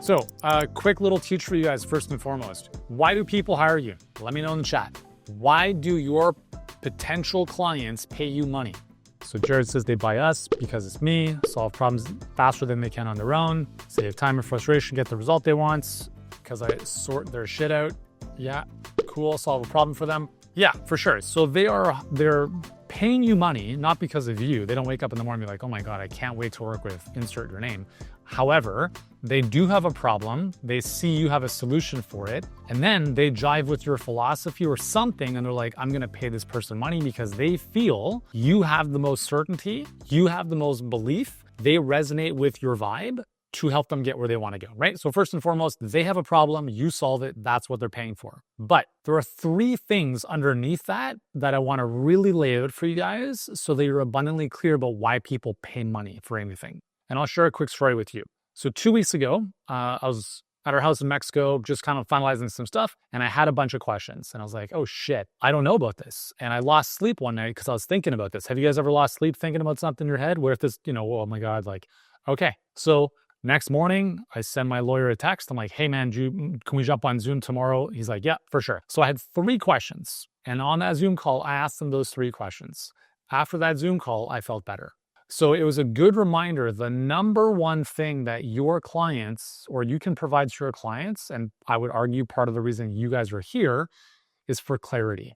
So a quick little teach for you guys first and foremost. Why do people hire you? Let me know in the chat. Why do your potential clients pay you money? So Jared says they buy us because it's me, solve problems faster than they can on their own, save time and frustration, get the result they want, because I sort their shit out. Yeah, cool, solve a problem for them. Yeah, for sure. So they're paying you money, not because of you. They don't wake up in the morning and be like, oh my God, I can't wait to work with insert your name. However, they do have a problem. They see you have a solution for it. And then they jive with your philosophy or something. And they're like, I'm going to pay this person money because they feel you have the most certainty. You have the most belief. They resonate with your vibe to help them get where they want to go, right? So first and foremost, they have a problem, you solve it, that's what they're paying for. But there are 3 things underneath that I want to really lay out for you guys so that you're abundantly clear about why people pay money for anything. And I'll share a quick story with you. So 2 weeks ago, I was at our house in Mexico, just kind of finalizing some stuff, and I had a bunch of questions. And I was like, oh shit, I don't know about this. And I lost sleep one night because I was thinking about this. Have you guys ever lost sleep thinking about something in your head? Where if this, oh my God, okay. So next morning, I send my lawyer a text. I'm like, hey man, can we jump on Zoom tomorrow? He's like, yeah, for sure. So I had 3 questions. And on that Zoom call, I asked them those 3 questions. After that Zoom call, I felt better. So it was a good reminder, the number one thing that your clients, or you can provide to your clients, and I would argue part of the reason you guys are here, is for clarity.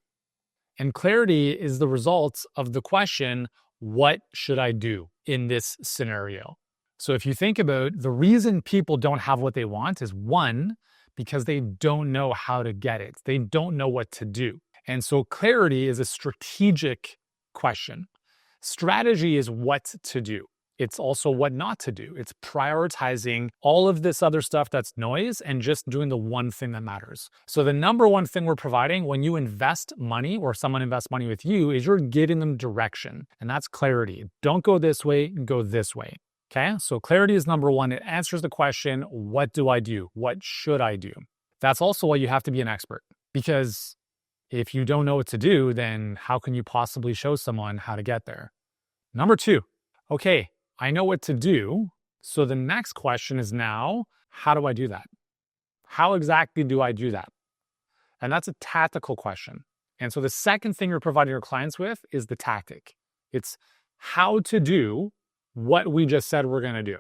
And clarity is the result of the question, what should I do in this scenario? So if you think about the reason people don't have what they want is 1, because they don't know how to get it. They don't know what to do. And so clarity is a strategic question. Strategy is what to do. It's also what not to do. It's prioritizing all of this other stuff that's noise and just doing the one thing that matters. So the number one thing we're providing when you invest money or someone invests money with you is you're getting them direction. And that's clarity. Don't go this way, go this way. Okay, so clarity is number 1. It answers the question, what do I do? What should I do? That's also why you have to be an expert, because if you don't know what to do, then how can you possibly show someone how to get there? Number 2, okay, I know what to do. So the next question is now, how do I do that? How exactly do I do that? And that's a tactical question. And so the second thing you're providing your clients with is the tactic. It's how to do what we just said we're going to do.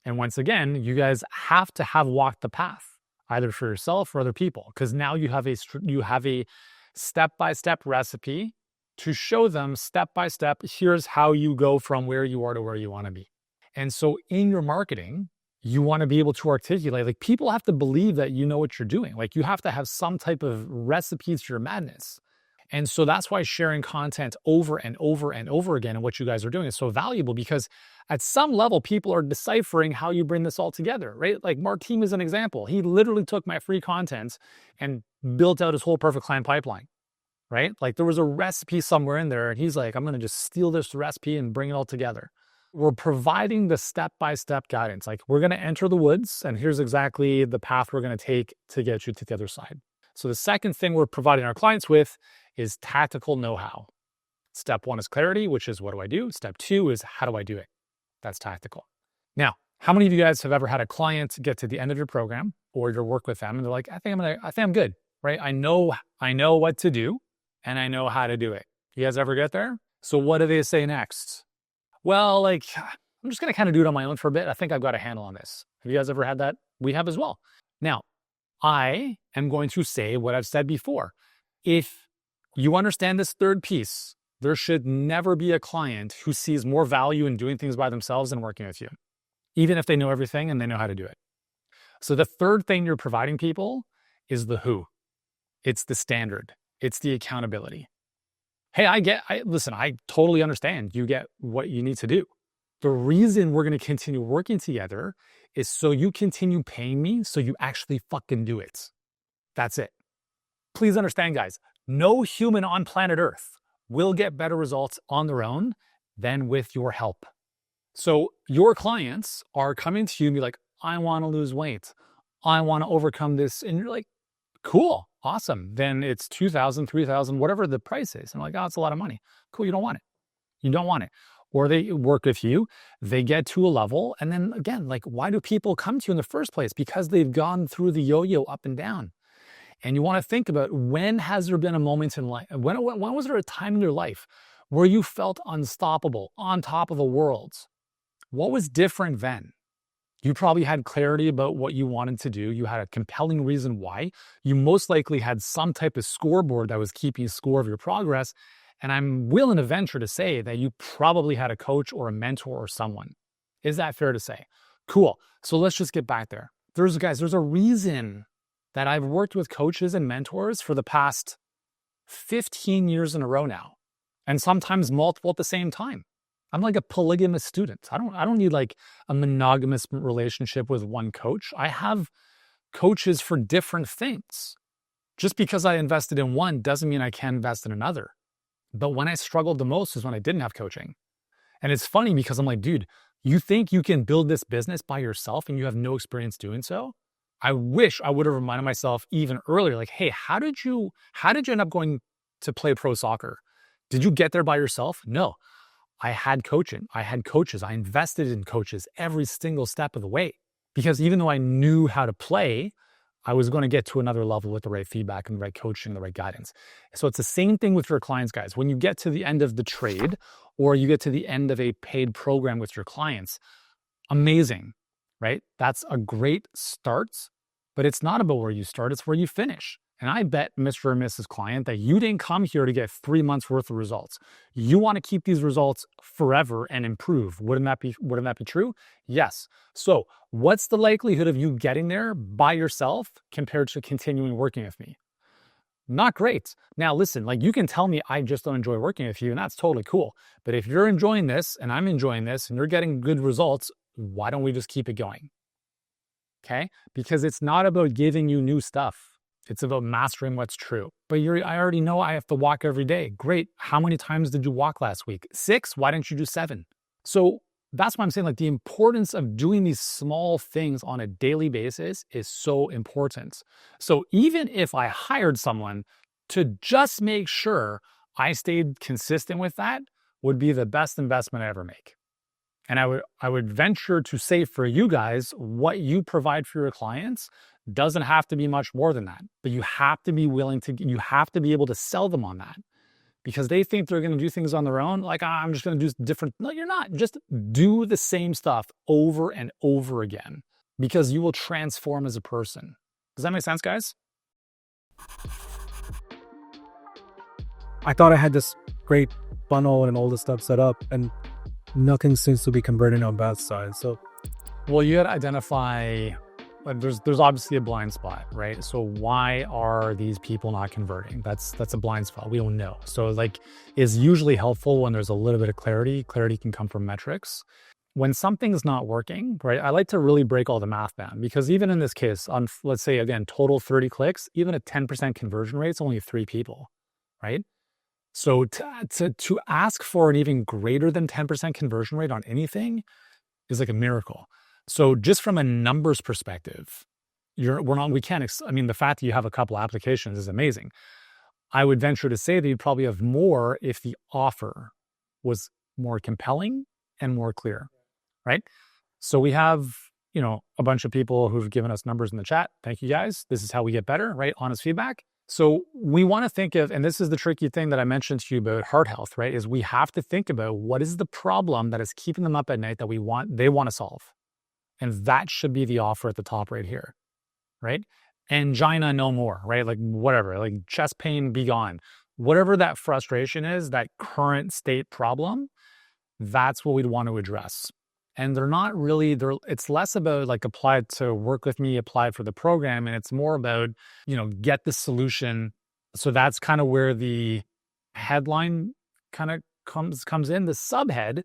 And once again, you guys have to have walked the path, either for yourself or other people, because now you have a step-by-step recipe to show them step-by-step, here's how you go from where you are to where you want to be. And so in your marketing, you want to be able to articulate, people have to believe that you know what you're doing. You have to have some type of recipe to your madness. And so that's why sharing content over and over and over again and what you guys are doing is so valuable, because at some level, people are deciphering how you bring this all together, right? Martin is an example. He literally took my free content and built out his whole perfect client pipeline, right? There was a recipe somewhere in there and he's like, I'm going to just steal this recipe and bring it all together. We're providing the step-by-step guidance. We're going to enter the woods and here's exactly the path we're going to take to get you to the other side. So the second thing we're providing our clients with is tactical know-how. Step 1 is clarity, which is what do I do? Step 2 is how do I do it? That's tactical. Now, how many of you guys have ever had a client get to the end of your program or your work with them and they're like, I think I'm good, right? I know what to do and I know how to do it. You guys ever get there? So what do they say next? Well, I'm just going to kind of do it on my own for a bit. I think I've got a handle on this. Have you guys ever had that? We have as well. Now, I am going to say what I've said before. If you understand this third piece, there should never be a client who sees more value in doing things by themselves than working with you, even if they know everything and they know how to do it. So the third thing you're providing people is the who. It's the standard. It's the accountability. Hey, I totally understand. You get what you need to do. The reason we're going to continue working together is so you continue paying me so you actually fucking do it. That's it. Please understand, guys, no human on planet Earth will get better results on their own than with your help. So your clients are coming to you and be like, I want to lose weight. I want to overcome this. And you're like, cool, awesome. Then it's $2,000, $3,000, whatever the price is. And I'm like, oh, it's a lot of money. Cool, you don't want it. You don't want it. or they work with you, they get to a level. And then again, like, why do people come to you in the first place? Because they've gone through the yo-yo up and down. And you want to think about, when has there been a moment in life? When was there a time in your life where you felt unstoppable, on top of the world? What was different then? You probably had clarity about what you wanted to do. You had a compelling reason why. You most likely had some type of scoreboard that was keeping score of your progress. And I'm willing to venture to say that you probably had a coach or a mentor or someone. Is that fair to say? Cool. So let's just get back there. There's a reason that I've worked with coaches and mentors for the past 15 years in a row now, and sometimes multiple at the same time. I'm like a polygamous student. I don't need like a monogamous relationship with one coach. I have coaches for different things. Just because I invested in one doesn't mean I can't invest in another. But when I struggled the most is when I didn't have coaching. And it's funny because I'm like, dude, you think you can build this business by yourself and you have no experience doing so? I wish I would have reminded myself even earlier, like, hey, how did you end up going to play pro soccer? Did you get there by yourself? No. I had coaching. I had coaches. I invested in coaches every single step of the way, because even though I knew how to play, I was going to get to another level with the right feedback and the right coaching, the right guidance. So it's the same thing with your clients, guys. When you get to the end of the trade or you get to the end of a paid program with your clients, amazing, right? That's a great start, but it's not about where you start, it's where you finish. And I bet Mr. or Mrs. Client that you didn't come here to get 3 months worth of results. You want to keep these results forever and improve. Wouldn't that be true? Yes. So what's the likelihood of you getting there by yourself compared to continuing working with me? Not great. Now listen, like, you can tell me I just don't enjoy working with you, and that's totally cool. But if you're enjoying this and I'm enjoying this and you're getting good results, why don't we just keep it going? Okay? Because it's not about giving you new stuff. It's about mastering what's true. But Yuri, I already know I have to walk every day. Great. How many times did you walk last week? 6? Why didn't you do 7? So that's why I'm saying, like, the importance of doing these small things on a daily basis is so important. So even if I hired someone to just make sure I stayed consistent with that, would be the best investment I ever make. And I would venture to say for you guys, what you provide for your clients doesn't have to be much more than that. But you have to be you have to be able to sell them on that. Because they think they're going to do things on their own. Like, I'm just going to do different. No, you're not. Just do the same stuff over and over again, because you will transform as a person. Does that make sense, guys? I thought I had this great funnel and all this stuff set up, and nothing seems to be converting on both sides. So, well, you got to identify, like, there's obviously a blind spot, right? So why are these people not converting? That's a blind spot. We don't know. So, like, it's usually helpful when there's a little bit of clarity. Clarity can come from metrics. When something's not working, right? I like to really break all the math down, because even in this case, on, let's say again, total 30 clicks, even a 10% conversion rate is only 3 people, right? So to ask for an even greater than 10% conversion rate on anything is like a miracle. So just from a numbers perspective, the fact that you have a couple applications is amazing. I would venture to say that you'd probably have more if the offer was more compelling and more clear, right? So we have, a bunch of people who've given us numbers in the chat. Thank you guys. This is how we get better, right? Honest feedback. So we want to think of, and this is the tricky thing that I mentioned to you about heart health, right? Is we have to think about what is the problem that is keeping them up at night that they want to solve. And that should be the offer at the top right here, right? Angina no more, right? Like, whatever, like chest pain be gone. Whatever that frustration is, that current state problem, that's what we'd want to address. And it's less about like applied to work with me, applied for the program. And it's more about, get the solution. So that's kind of where the headline kind of comes in. The subhead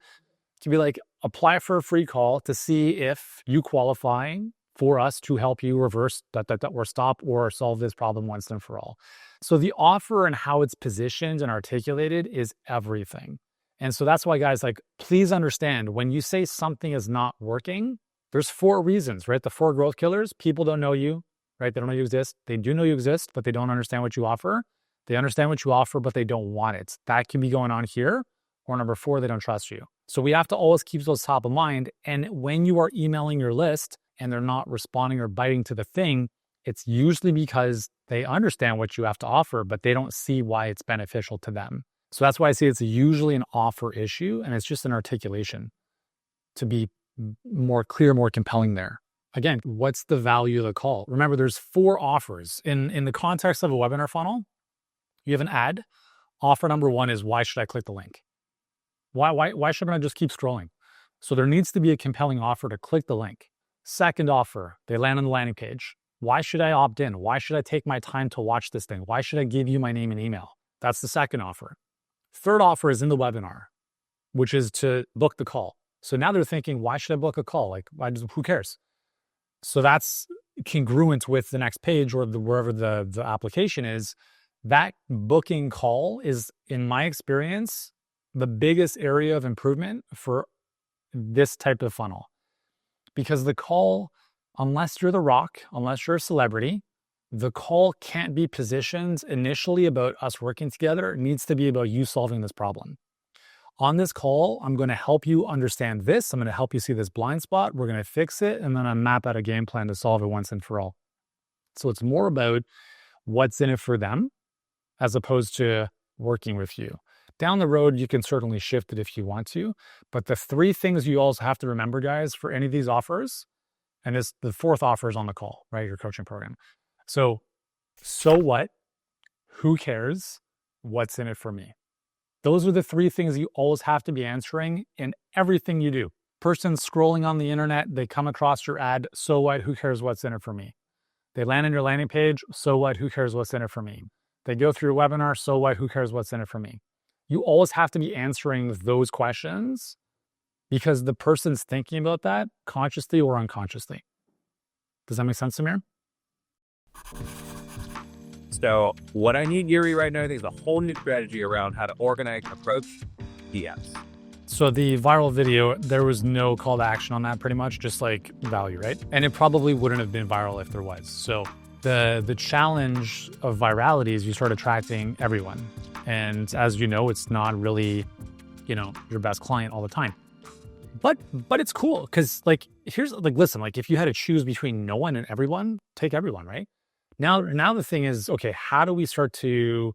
to be like, apply for a free call to see if you qualify for us to help you reverse that or stop or solve this problem once and for all. So the offer and how it's positioned and articulated is everything. And so that's why, guys, like, please understand, when you say something is not working, there's 4 reasons, right? The 4 growth killers. People don't know you, right? They don't know you exist. They do know you exist, but they don't understand what you offer. They understand what you offer, but they don't want it. That can be going on here. Or number 4, they don't trust you. So we have to always keep those top of mind. And when you are emailing your list and they're not responding or biting to the thing, it's usually because they understand what you have to offer, but they don't see why it's beneficial to them. So that's why I say it's usually an offer issue, and it's just an articulation to be more clear, more compelling there. Again, what's the value of the call? Remember, there's 4 offers. In the context of a webinar funnel, you have an ad. Offer number 1 is, why should I click the link? Why shouldn't I just keep scrolling? So there needs to be a compelling offer to click the link. Second offer, they land on the landing page. Why should I opt in? Why should I take my time to watch this thing? Why should I give you my name and email? That's the second offer. Third offer is in the webinar, which is to book the call. So now they're thinking, why should I book a call? Like, who cares? So that's congruent with the next page or wherever the application is. That booking call is, in my experience, the biggest area of improvement for this type of funnel. Because the call, unless you're The Rock, unless you're a celebrity, the call can't be positioned initially about us working together. It needs to be about you solving this problem. On this call, I'm going to help you understand this. I'm going to help you see this blind spot. We're going to fix it. And then I map out a game plan to solve it once and for all. So it's more about what's in it for them as opposed to working with you. Down the road, you can certainly shift it if you want to. But the 3 things you also have to remember, guys, for any of these offers, and the 4th offer is on the call, right? Your coaching program. So what? Who cares? What's in it for me? Those are the 3 things you always have to be answering in everything you do. Person scrolling on the internet, they come across your ad. So what? Who cares what's in it for me? They land on your landing page. So what? Who cares what's in it for me? They go through your webinar. So what? Who cares what's in it for me? You always have to be answering those questions because the person's thinking about that consciously or unconsciously. Does that make sense, Samir? So what I need, Yuri, right now, I think is a whole new strategy around how to organize and approach DMs. So the viral video, there was no call to action on that, pretty much, just like value, right? And it probably wouldn't have been viral if there was. So the challenge of virality is you start attracting everyone. And as you know, it's not really, your best client all the time. But it's cool because listen, if you had to choose between no one and everyone, take everyone, right? Now the thing is, okay, how do we start to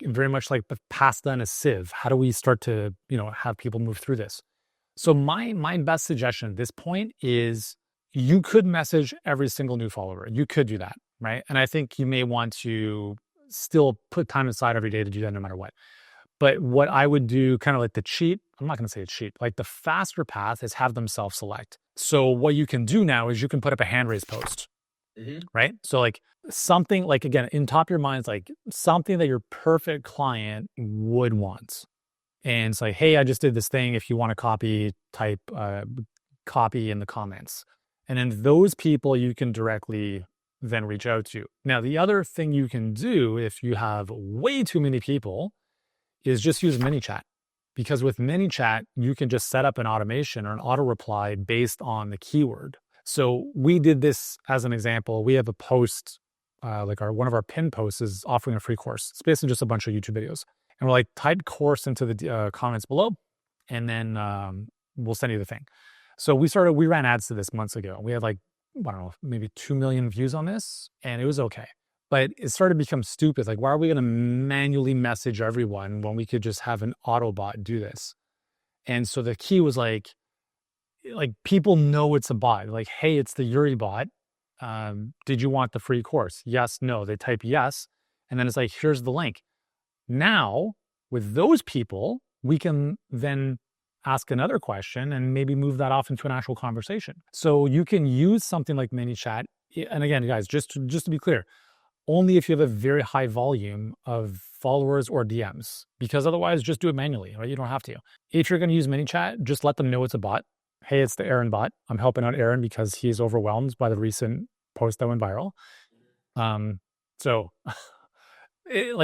very much like the pasta and a sieve? How do we start to, have people move through this? So my best suggestion at this point is you could message every single new follower. You could do that, right? And I think you may want to still put time aside every day to do that no matter what. But what I would do, kind of like the cheat, I'm not going to say it's cheat, like the faster path is have them self-select. So what you can do now is you can put up a hand raise post, right? So something again, in top of your mind, something that your perfect client would want. And it's like, hey, I just did this thing. If you want to copy, type copy in the comments. And then those people you can directly then reach out to. Now, the other thing you can do if you have way too many people is just use ManyChat. Because with ManyChat, you can just set up an automation or an auto reply based on the keyword. So we did this as an example. We have a post, one of our pinned posts is offering a free course. It's basically just a bunch of YouTube videos. And we're type course into the comments below, and then we'll send you the thing. So we ran ads to this months ago. We had maybe 2 million views on this, and it was okay. But it started to become stupid. Why are we going to manually message everyone when we could just have an Autobot do this? And so the key was people know it's a bot. Hey, it's the Yuri bot. Did you want the free course? Yes, no. They type yes. And then it's here's the link. Now, with those people, we can then ask another question and maybe move that off into an actual conversation. So you can use something like ManyChat. And again, guys, just to be clear, only if you have a very high volume of followers or DMs, because otherwise just do it manually, right? You don't have to. If you're going to use ManyChat, just let them know it's a bot. Hey, it's the Aaron bot. I'm helping out Aaron because he's overwhelmed by the recent post that went viral.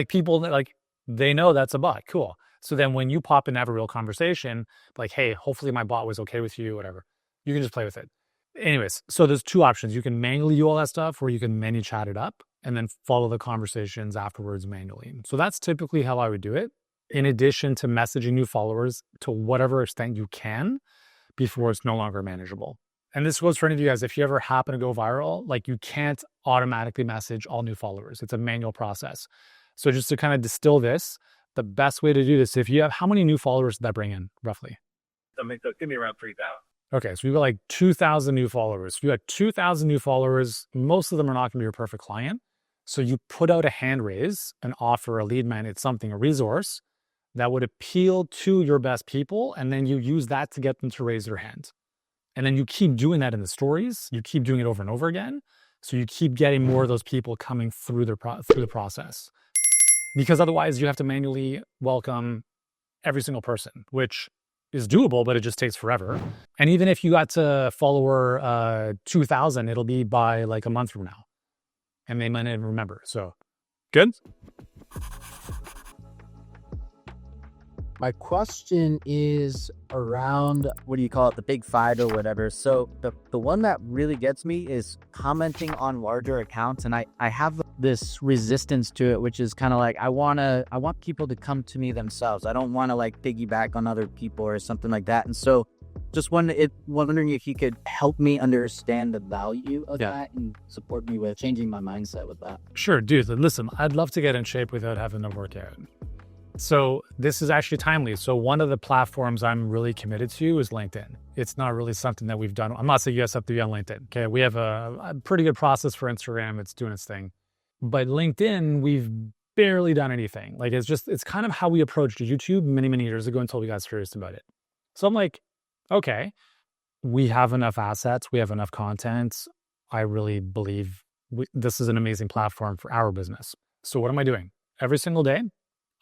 People, they know that's a bot. Cool. So then when you pop in and have a real conversation, hey, hopefully my bot was okay with you, whatever, you can just play with it. Anyways, so there's 2 options. You can manually do all that stuff, or you can ManyChat it up and then follow the conversations afterwards manually. So that's typically how I would do it. in addition to messaging new followers to whatever extent you can before it's no longer manageable. And this goes for any of you guys. If you ever happen to go viral, like you can't automatically message all new followers. It's a manual process. So just to kind of distill this, the best way to do this, if you have, how many new followers did that bring in roughly? Give me around 3,000. Okay, so we've got like 2,000 new followers. If you had 2,000 new followers, most of them are not going to be your perfect client. So you put out a hand raise, an offer, a lead magnet, something, a resource that would appeal to your best people. And then you use that to get them to raise their hand. And then you keep doing that in the stories. You keep doing it over and over again. So you keep getting more of those people coming through the process. Because otherwise you have to manually welcome every single person, which is doable, but it just takes forever. And even if you got to follower 2,000, it'll be by like a month from now. And they might not even remember. So, good? My question is around, what do you call it, the big five or whatever. So the one that really gets me is commenting on larger accounts. And I have this resistance to it, which is kind of like, I want people to come to me themselves. I don't want to like piggyback on other people or something like that. And so just wondering if you could help me understand the value of that and support me with changing my mindset with that. Sure, dude. Listen, I'd love to get in shape without having to work out. So this is actually timely. So one of the platforms I'm really committed to is LinkedIn. It's not really something that we've done. I'm not saying you guys have to be on LinkedIn. Okay, we have a pretty good process for Instagram. It's doing its thing. But LinkedIn, we've barely done anything. Like it's kind of how we approached YouTube many, many years ago until we got serious about it. So I'm like, okay, we have enough assets. We have enough content. I really believe this is an amazing platform for our business. So what am I doing? Every single day,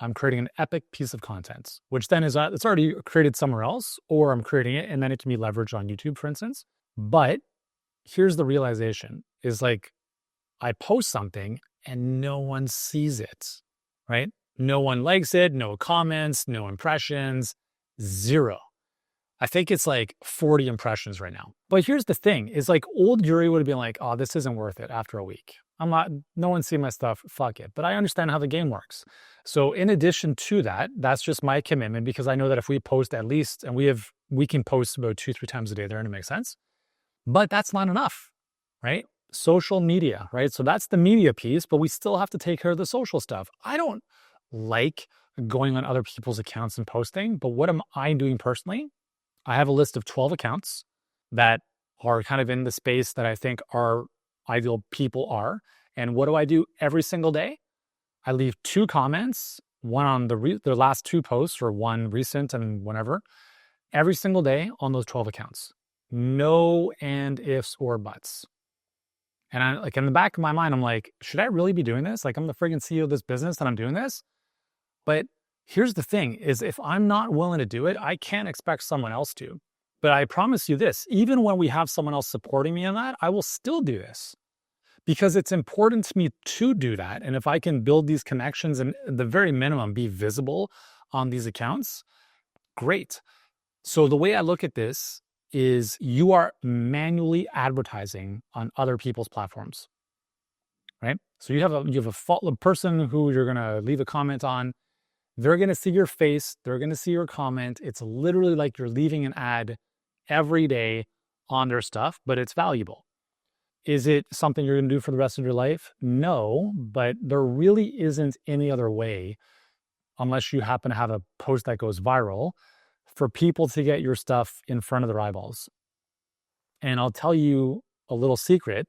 I'm creating an epic piece of content, which then is, it's already created somewhere else, or I'm creating it and then it can be leveraged on YouTube, for instance. But here's the realization is like, I post something and no one sees it, right? No one likes it, no comments, no impressions, zero. I think it's like 40 impressions right now. But here's the thing is like old Yuri would have been like, oh, this isn't worth it after a week. No one's seen my stuff, fuck it. But I understand how the game works. So in addition to that, that's just my commitment because I know that if we post at least, and we can post about 2-3 times a day there and it makes sense. But that's not enough, right? Social media, right? So that's the media piece, but we still have to take care of the social stuff. I don't like going on other people's accounts and posting, but what am I doing personally? I have a list of 12 accounts that are kind of in the space that I think our ideal people are. And what do I do every single day? I leave 2 comments, one on the last 2 posts or one recent and whenever, every single day on those 12 accounts. No and ifs or buts. And I like in the back of my mind, I'm like, should I really be doing this? Like I'm the friggin' CEO of this business and I'm doing this. But here's the thing is if I'm not willing to do it, I can't expect someone else to. But I promise you this, even when we have someone else supporting me in that, I will still do this because it's important to me to do that. And if I can build these connections and at the very minimum be visible on these accounts, great. So the way I look at this is you are manually advertising on other people's platforms, right? So you have a person who you're going to leave a comment on. They're going to see your face. They're going to see your comment. It's literally like you're leaving an ad every day on their stuff, but it's valuable. Is it something you're going to do for the rest of your life? No, but there really isn't any other way, unless you happen to have a post that goes viral, for people to get your stuff in front of their eyeballs. And I'll tell you a little secret.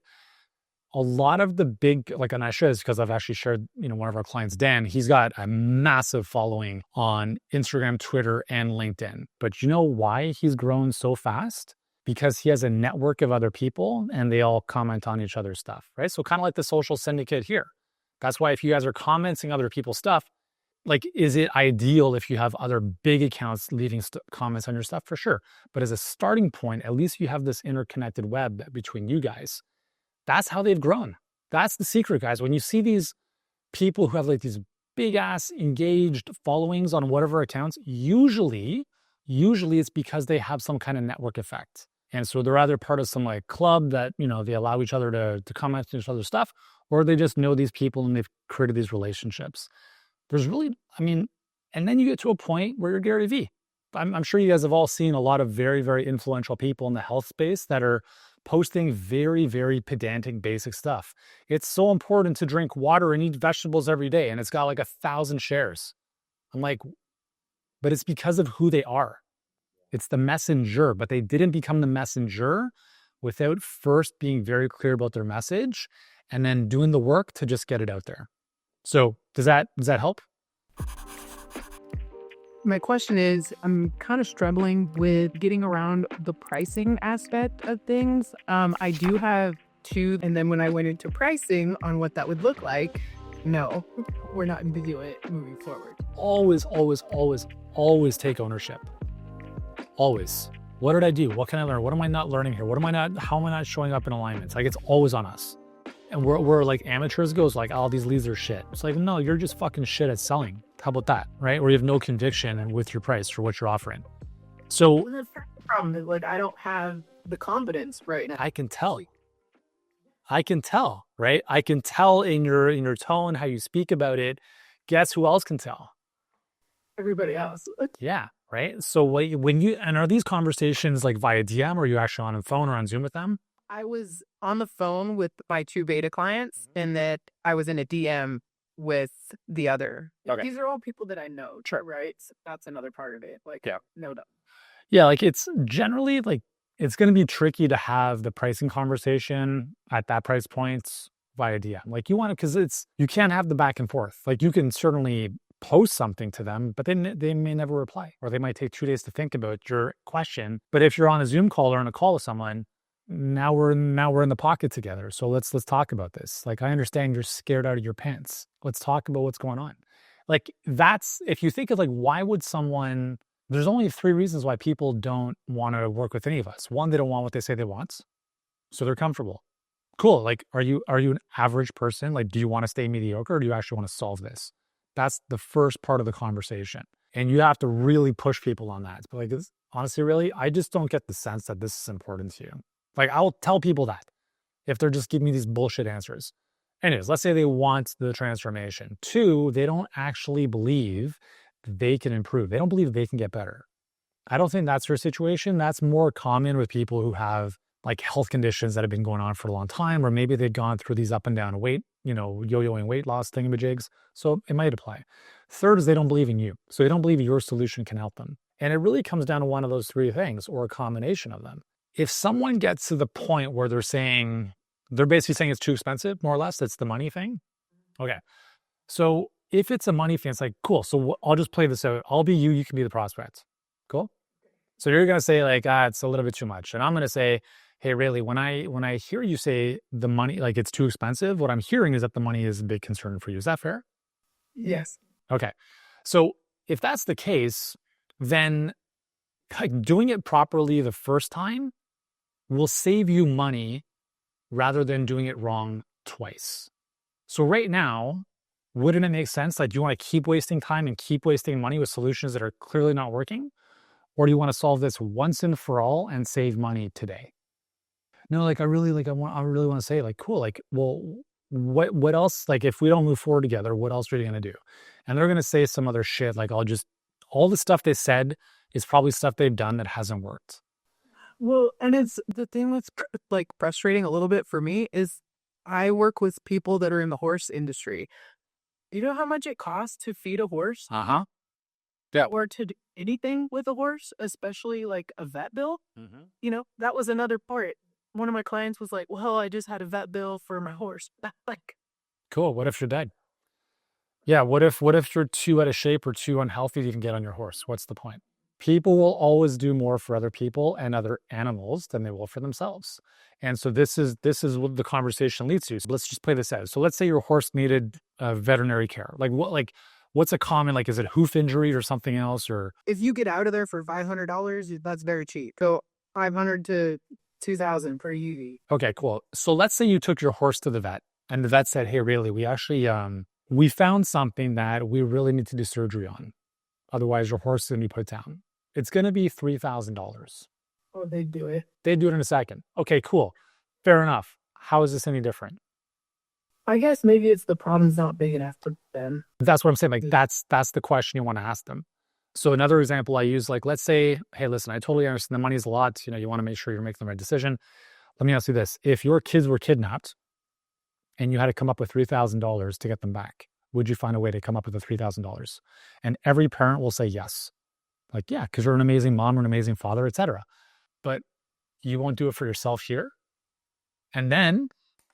A lot of the big, like, and I share this because I've actually shared, one of our clients, Dan, he's got a massive following on Instagram, Twitter, and LinkedIn. But you know why he's grown so fast? Because he has a network of other people and they all comment on each other's stuff, right? So kind of like the social syndicate here. That's why if you guys are commenting other people's stuff, like, is it ideal if you have other big accounts leaving comments on your stuff? For sure. But as a starting point, at least you have this interconnected web between you guys. That's how they've grown. That's the secret, guys. When you see these people who have like these big ass engaged followings on whatever accounts, usually it's because they have some kind of network effect. And so they're either part of some like club that, they allow each other to comment on each other's stuff, or they just know these people and they've created these relationships. There's really, And then you get to a point where you're Gary Vee. I'm sure you guys have all seen a lot of very, very influential people in the health space that are posting very, very pedantic, basic stuff. It's so important to drink water and eat vegetables every day, and it's got like 1,000 shares. I'm like, but it's because of who they are. It's the messenger, but they didn't become the messenger without first being very clear about their message and then doing the work to just get it out there. So does that help? My question is, I'm kind of struggling with getting around the pricing aspect of things. I do have two, and then when I went into pricing on what that would look like, no, we're not going to do it moving forward. Always, always, always, always take ownership. Always. What did I do? What can I learn? What am I not learning here? How am I not showing up in alignments? Like, it's always on us. And we're like amateurs goes like, oh, these leads are shit. It's like, no, you're just fucking shit at selling. How about that, right? Or you have no conviction and with your price for what you're offering. So The problem is, like, I don't have the confidence right now. I can tell, right? I can tell in your tone, how you speak about it. Guess who else can tell? Everybody else. Yeah, right? So are these conversations like via DM, or are you actually on a phone or on Zoom with them? I was on the phone with my two beta clients, and that I was in a DM with the other. Okay. These are all people that I know, right? So that's another part of it. Like, Yeah. no doubt. Yeah, like it's generally like it's going to be tricky to have the pricing conversation at that price point via DM. Like you want to, because you can't have the back and forth. Like you can certainly post something to them, but then they may never reply, or they might take 2 days to think about your question. But if you're on a Zoom call or on a call with someone, now we're in the pocket together. So let's talk about this. Like, I understand you're scared out of your pants. Let's talk about what's going on. Like, that's, if you think of like, why would someone, there's only 3 reasons why people don't want to work with any of us. One, they don't want what they say they want, so they're comfortable. Cool. Like, are you an average person? Like, do you want to stay mediocre, or do you actually want to solve this? That's the first part of the conversation. And you have to really push people on that. But like, honestly, really, I just don't get the sense that this is important to you. Like, I'll tell people that if they're just giving me these bullshit answers. Anyways, let's say they want the transformation. 2, they don't actually believe they can improve. They don't believe they can get better. I don't think that's your situation. That's more common with people who have like health conditions that have been going on for a long time, or maybe they've gone through these up and down weight, yo-yoing weight loss thingamajigs. So it might apply. 3rd is they don't believe in you. So they don't believe your solution can help them. And it really comes down to one of those 3 things, or a combination of them. If someone gets to the point where they're basically saying it's too expensive, more or less, it's the money thing. Okay. So if it's a money thing, it's like, cool. So I'll just play this out. I'll be you. You can be the prospect. Cool. So you're going to say like, it's a little bit too much. And I'm going to say, hey, really, when I hear you say the money, like it's too expensive, what I'm hearing is that the money is a big concern for you. Is that fair? Yes. Okay. So if that's the case, then like doing it properly the first time will save you money rather than doing it wrong twice. So right now, wouldn't it make sense that you want to keep wasting time and keep wasting money with solutions that are clearly not working? Or do you want to solve this once and for all and save money today? No, like I really want to say like, cool, like, well, what else? Like if we don't move forward together, what else are you going to do? And they're going to say some other shit. Like all the stuff they said is probably stuff they've done that hasn't worked. Well, and it's the thing that's like frustrating a little bit for me is I work with people that are in the horse industry. You know how much it costs to feed a horse? Yeah. Or to do anything with a horse, especially like a vet bill? That was another part. One of my clients was like, well, I just had a vet bill for my horse. Like, cool. What if you're dead? Yeah. What if you're too out of shape or too unhealthy to even get on your horse? What's the point? People will always do more for other people and other animals than they will for themselves. And so this is what the conversation leads to. So let's just play this out. So let's say your horse needed veterinary care. What's a common, like, is it hoof injury or something else? Or if you get out of there for $500, that's very cheap. So $500 to $2,000 per UV. Okay, cool. So let's say you took your horse to the vet and the vet said, hey, really, we actually, we found something that we really need to do surgery on. Otherwise your horse is going to be put down. It's going to be $3,000. Oh, they'd do it. They'd do it in a second. Okay, cool. Fair enough. How is this any different? I guess maybe it's the problem's not big enough for them. That's what I'm saying. Like that's the question you want to ask them. So another example I use, like, let's say, hey, listen, I totally understand the money's a lot. You want to make sure you're making the right decision. Let me ask you this. If your kids were kidnapped and you had to come up with $3,000 to get them back, would you find a way to come up with the $3,000? And every parent will say yes. Like, yeah, because you're an amazing mom or an amazing father, etc. But you won't do it for yourself here. And then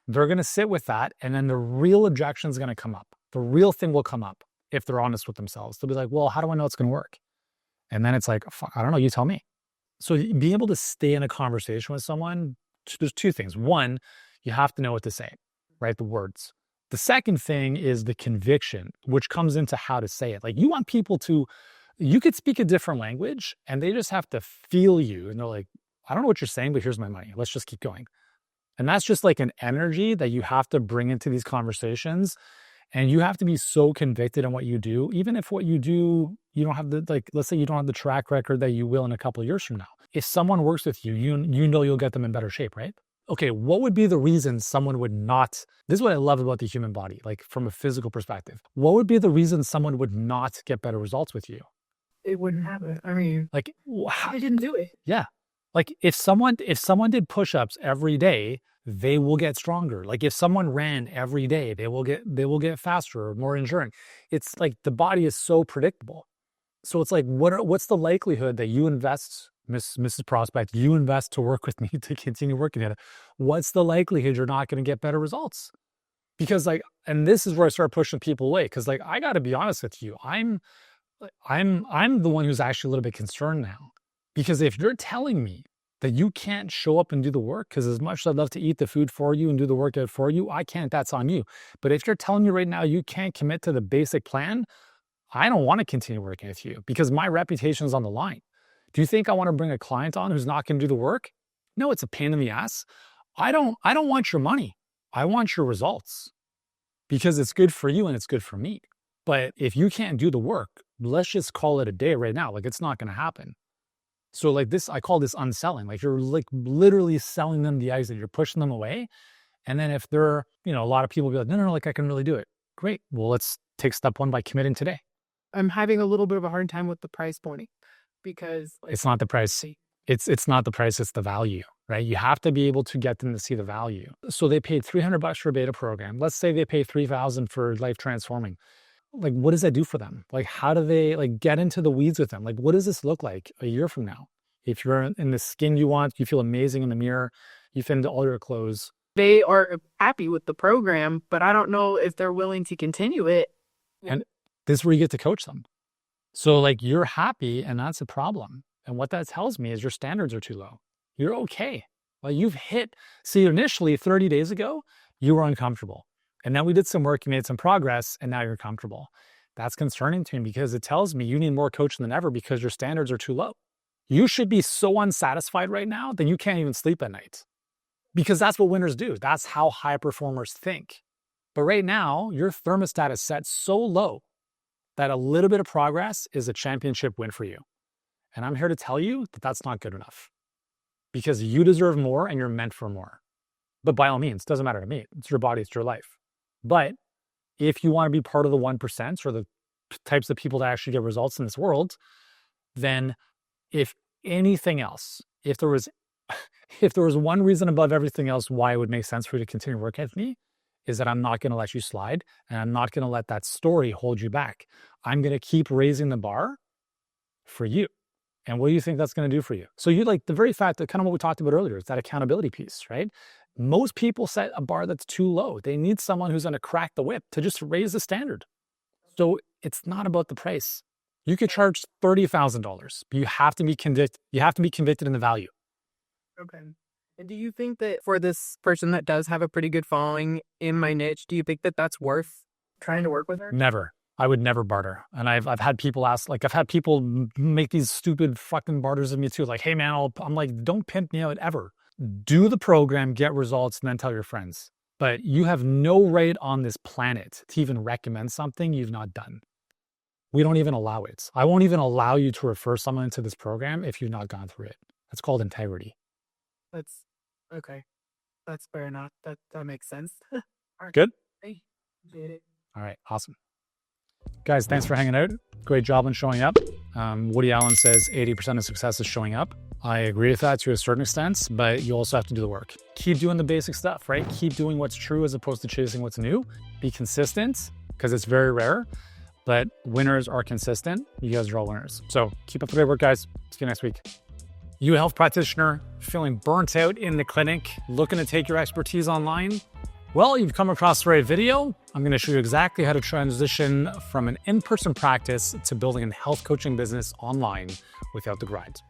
they're going to sit with that. And then the real objection is going to come up. The real thing will come up if they're honest with themselves. They'll be like, well, how do I know it's going to work? And then it's like, I don't know, you tell me. So being able to stay in a conversation with someone, there's two things. One, you have to know what to say, right? The words. The second thing is the conviction, which comes into how to say it. Like you want people to, you could speak a different language and they just have to feel you. And they're like, I don't know what you're saying, but here's my money. Let's just keep going. And that's just like an energy that you have to bring into these conversations. And you have to be so convicted in what you do, even if what you do, you don't have the, like, let's say you don't have the track record that you will in a couple of years from now. If someone works with you, you know you'll get them in better shape, right? Okay, what would be the reason someone would not, this is what I love about the human body, like from a physical perspective. What would be the reason someone would not get better results with you? It wouldn't happen. I mean, Like, I didn't do it. yeah. Like if someone did push-ups every day, they will get stronger. Like if someone ran every day, they will get faster or more enduring. It's like the body is so predictable. So it's like, what's the likelihood that you invest, Mrs. Prospect, you invest to work with me to continue working at it? What's the likelihood you're not going to get better results? Because like, and this is where I start pushing people away. Because like, I got to be honest with you, I'm the one who's actually a little bit concerned now. Because if you're telling me that you can't show up and do the work, because as much as I'd love to eat the food for you and do the workout for you, I can't, that's on you. But if you're telling me right now you can't commit to the basic plan, I don't want to continue working with you because my reputation is on the line. Do you think I want to bring a client on who's not going to do the work? No, it's a pain in the ass. I don't want your money. I want your results because it's good for you and it's good for me. But if you can't do the work, let's just call it a day right now. Like it's not going to happen. So like this, I call this unselling. Like you're like literally selling them the exit. You're pushing them away. And then if they're, a lot of people will be like, no, like I can really do it. Great. Well, let's take step one by committing today. I'm having a little bit of a hard time with the price pointing because it's not the price. It's not the price. It's the value, right? You have to be able to get them to see the value. So they paid $300 for a beta program. Let's say they pay $3,000 for life transforming. Like, what does that do for them? Like, how do they like get into the weeds with them? Like, what does this look like a year from now? If you're in the skin you want, you feel amazing in the mirror, you fit into all your clothes. They are happy with the program, but I don't know if they're willing to continue it. And this is where you get to coach them. So like you're happy and that's a problem. And what that tells me is your standards are too low. You're okay. Well, you've see, initially 30 days ago, you were uncomfortable. And then we did some work, you made some progress, and now you're comfortable. That's concerning to me because it tells me you need more coaching than ever because your standards are too low. You should be so unsatisfied right now that you can't even sleep at night because that's what winners do. That's how high performers think. But right now, your thermostat is set so low that a little bit of progress is a championship win for you. And I'm here to tell you that that's not good enough because you deserve more and you're meant for more. But by all means, it doesn't matter to me. It's your body, it's your life. But if you want to be part of the 1% or the types of people that actually get results in this world, then if anything else, if there was one reason above everything else why it would make sense for you to continue working with me, is that I'm not going to let you slide and I'm not going to let that story hold you back. I'm going to keep raising the bar for you. And what do you think that's going to do for you? So you like the very fact that kind of what we talked about earlier, it's that accountability piece, right? Most people set a bar that's too low. They need someone who's going to crack the whip to just raise the standard. So it's not about the price. You could charge $30,000, but you have to be convicted. You have to be convicted in the value. Okay. And do you think that for this person that does have a pretty good following in my niche, do you think that that's worth trying to work with her? Never. I would never barter. And I've had people ask, like I've had people make these stupid fucking barters of me too. Like, hey man, I'm like, don't pimp me out ever. Do the program, get results, and then tell your friends. But you have no right on this planet to even recommend something you've not done. We don't even allow it. I won't even allow you to refer someone into this program if you've not gone through it. That's called integrity. That's okay. That's fair enough. That makes sense. Good? All right, awesome. Guys, thanks for hanging out. Great job on showing up. Woody Allen says 80% of success is showing up. I agree with that to a certain extent, but you also have to do the work. Keep doing the basic stuff, right? Keep doing what's true as opposed to chasing what's new. Be consistent, because it's very rare, but winners are consistent. You guys are all winners. So keep up the great work, guys. See you next week. You a health practitioner feeling burnt out in the clinic, looking to take your expertise online? Well, you've come across the right video. I'm going to show you exactly how to transition from an in-person practice to building a health coaching business online without the grind.